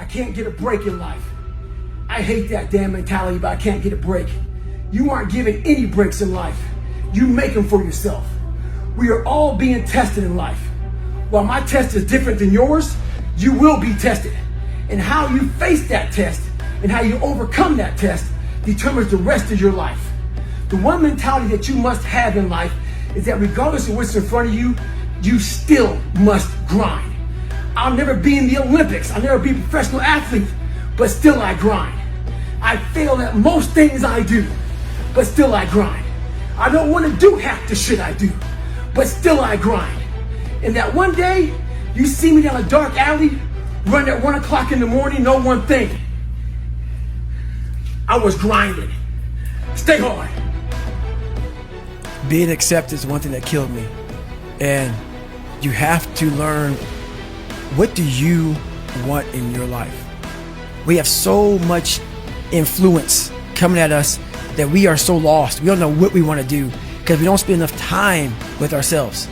can't get a break in life. I hate that damn mentality, but I can't get a break. You aren't given any breaks in life. You make them for yourself. We are all being tested in life. While my test is different than yours, you will be tested. And how you face that test and how you overcome that test determines the rest of your life. The one mentality that you must have in life is that regardless of what's in front of you, you still must grind. I'll never be in the Olympics. I'll never be a professional athlete, but still I grind. I fail at most things I do, but still I grind. I don't want to do half the shit I do, but still I grind. And that one day, you see me down a dark alley, run at 1 o'clock in the morning, know one thing. I was grinding. Stay hard. Being accepted is one thing that killed me. And you have to learn, what do you want in your life? We have so much influence coming at us that we are so lost. We don't know what we want to do because we don't spend enough time with ourselves.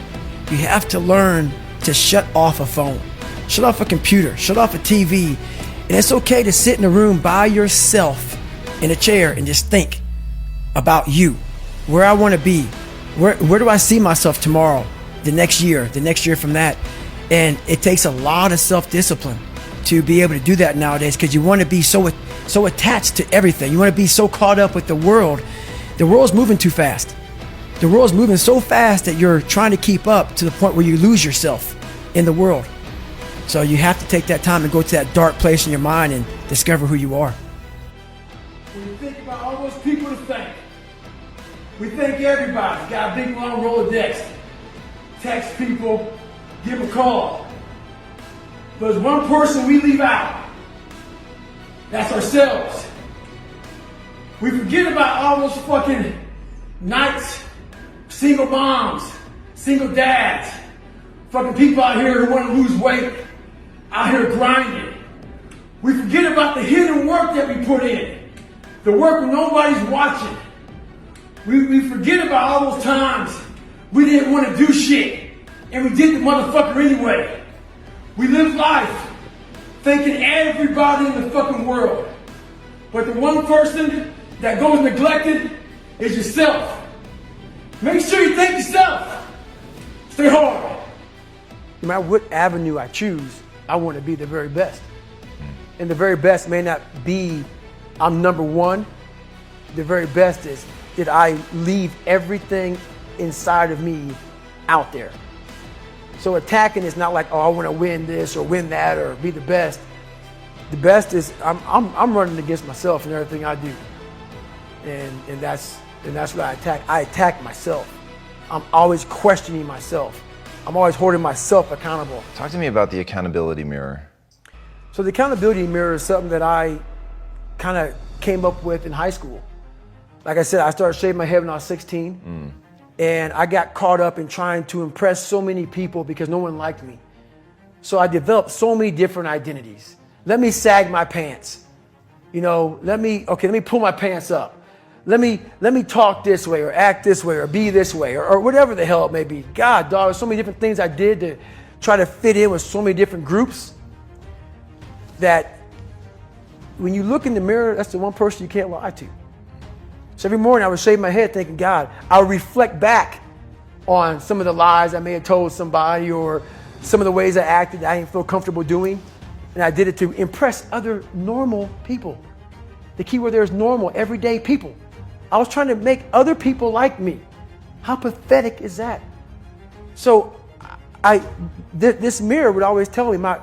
You have to learn to shut off a phone, shut off a computer, shut off a TV. And it's okay to sit in a room by yourself in a chair and just think about you, where I want to be, where do I see myself tomorrow, the next year from that. And it takes a lot of self-discipline to be able to do that nowadays, because you want to be so attached to everything. You want to be so caught up with the world. The world's moving too fast. The world's moving so fast that you're trying to keep up to the point where you lose yourself in the world. So you have to take that time and go to that dark place in your mind and discover who you are. When you think about all those people to thank, we thank everybody. Got a big long Rolodex. Text people, give them a call. But there's one person we leave out. That's ourselves. We forget about all those fucking nights, single moms, single dads, fucking people out here who want to lose weight, out here grinding. We forget about the hidden work that we put in, the work when nobody's watching. We forget about all those times we didn't want to do shit, and we did the motherfucker anyway. We live life thanking everybody in the fucking world. But the one person that goes neglected is yourself. Make sure you thank yourself. Stay hard. No matter what avenue I choose, I want to be the very best. And the very best may not be I'm number one. The very best is, did I leave everything inside of me out there? So attacking is not like, oh, I want to win this or win that or be the best. The best is I'm running against myself and everything I do. And that's what I attack. I attack myself. I'm always questioning myself. I'm always holding myself accountable. Talk to me about the accountability mirror. So the accountability mirror is something that I kind of came up with in high school. Like I said, I started shaving my head when I was 16. And I got caught up in trying to impress so many people because no one liked me. So I developed so many different identities. Let me sag my pants. You know, let me pull my pants up. Let me talk this way or act this way or be this way or whatever the hell it may be. God, dog, there's so many different things I did to try to fit in with so many different groups that when you look in the mirror, that's the one person you can't lie to. So every morning I would shave my head thinking, God, I would reflect back on some of the lies I may have told somebody or some of the ways I acted that I didn't feel comfortable doing. And I did it to impress other normal people. The key word there is normal, everyday people. I was trying to make other people like me. How pathetic is that? So this mirror would always tell me, my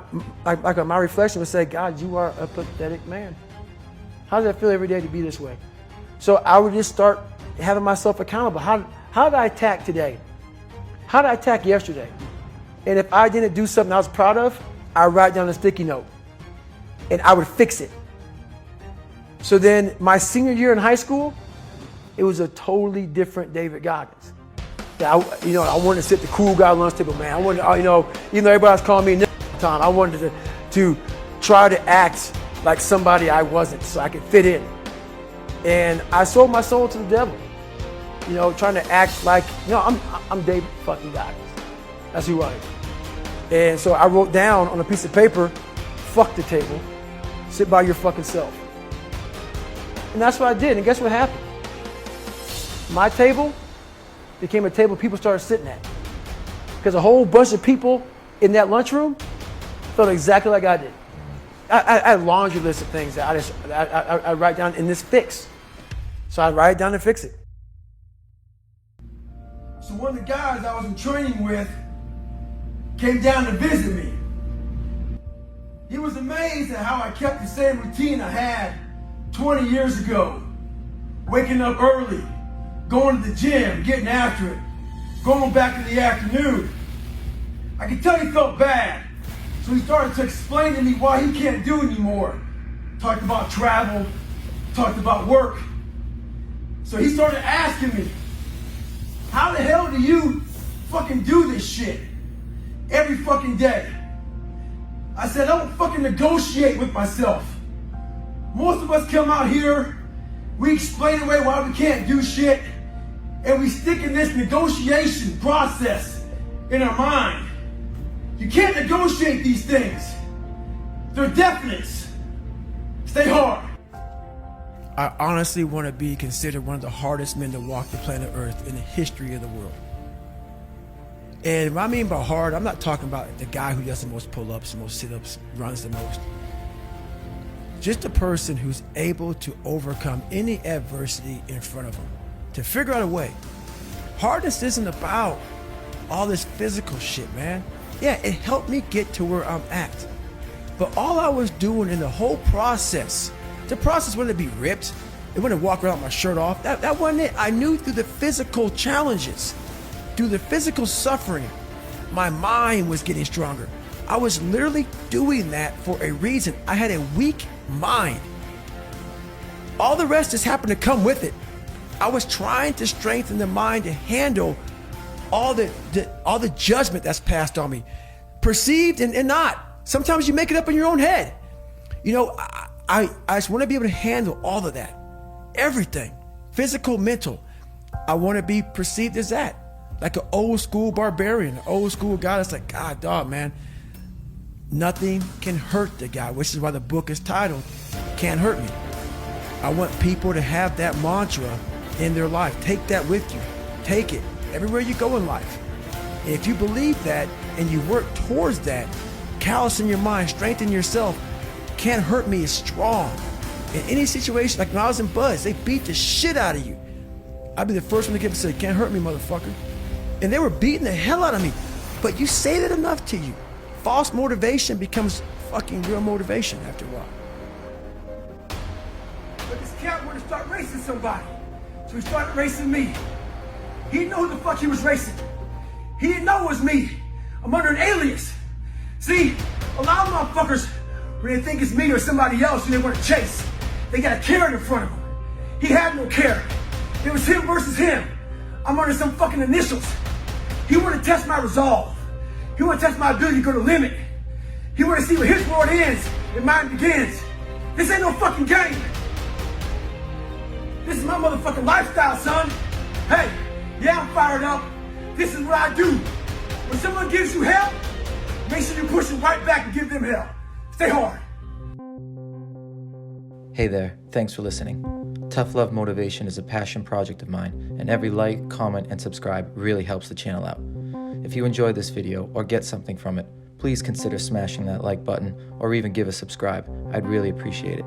reflection would say, God, you are a pathetic man. How does that feel every day to be this way? So I would just start having myself accountable. How did I attack today? How did I attack yesterday? And if I didn't do something I was proud of, I would write down a sticky note and I would fix it. So then my senior year in high school, it was a totally different David Goggins. I wanted to sit the cool guy lunch table, man. I wanted, even though everybody was calling me time, I wanted to try to act like somebody I wasn't so I could fit in. And I sold my soul to the devil, trying to act like, I'm David fucking Goggins. That's who I am. And so I wrote down on a piece of paper, fuck the table. Sit by your fucking self. And that's what I did. And guess what happened? My table became a table people started sitting at. Because a whole bunch of people in that lunchroom felt exactly like I did. I had a laundry list of things that I write down in this fix. So I write it down and fix it. So one of the guys I was in training with came down to visit me. He was amazed at how I kept the same routine I had 20 years ago. Waking up early, going to the gym, getting after it, going back in the afternoon. I could tell he felt bad. So he started to explain to me why he can't do anymore. Talked about travel, talked about work. So he started asking me, how the hell do you fucking do this shit every fucking day? I said, I don't fucking negotiate with myself. Most of us come out here, we explain away why we can't do shit, and we stick in this negotiation process in our mind. You can't negotiate these things. They're definites. Stay hard. I honestly want to be considered one of the hardest men to walk the planet Earth in the history of the world. And what I mean by hard, I'm not talking about the guy who does the most pull-ups, the most sit-ups, runs the most. Just a person who's able to overcome any adversity in front of him, to figure out a way. Hardness isn't about all this physical shit, man. Yeah, it helped me get to where I'm at. But all I was doing in the whole process, the process wasn't to be ripped. It wasn't to walk around with my shirt off. That wasn't it. I knew through the physical challenges, through the physical suffering, my mind was getting stronger. I was literally doing that for a reason. I had a weak mind. All the rest just happened to come with it. I was trying to strengthen the mind to handle all the judgment that's passed on me, perceived and not. Sometimes you make it up in your own head. You know, I just want to be able to handle all of that, everything, physical, mental. I want to be perceived as that, like an old school barbarian, an old school guy that's like, God, dog, man, nothing can hurt the guy, which is why the book is titled Can't Hurt Me. I want people to have that mantra in their life. Take that with you. Take it everywhere you go in life. And if you believe that and you work towards that, callous in your mind, strengthen yourself, Can't Hurt Me is strong. In any situation, like when I was in Buzz, they beat the shit out of you. I'd be the first one to get to say, Can't hurt me, motherfucker. And they were beating the hell out of me. But you say that enough to you. False motivation becomes fucking real motivation after a while. But this cat wanted to start racing somebody. So he started racing me. He didn't know who the fuck he was racing. He didn't know it was me. I'm under an alias. See, a lot of motherfuckers, when they think it's me or somebody else who they want to chase, they got a carrot in front of them. He had no carrot. It was him versus him. I'm under some fucking initials. He wanted to test my resolve. He wanted to test my ability to go to the limit. He wanted to see where his world ends and mine begins. This ain't no fucking game. This is my motherfucking lifestyle, son. Hey, yeah, I'm fired up. This is what I do. When someone gives you hell, make sure you push them right back and give them hell. Stay hard. Hey there, thanks for listening. Tough Love Motivation is a passion project of mine, and every like, comment, and subscribe really helps the channel out. If you enjoyed this video or get something from it, please consider smashing that like button or even give a subscribe. I'd really appreciate it.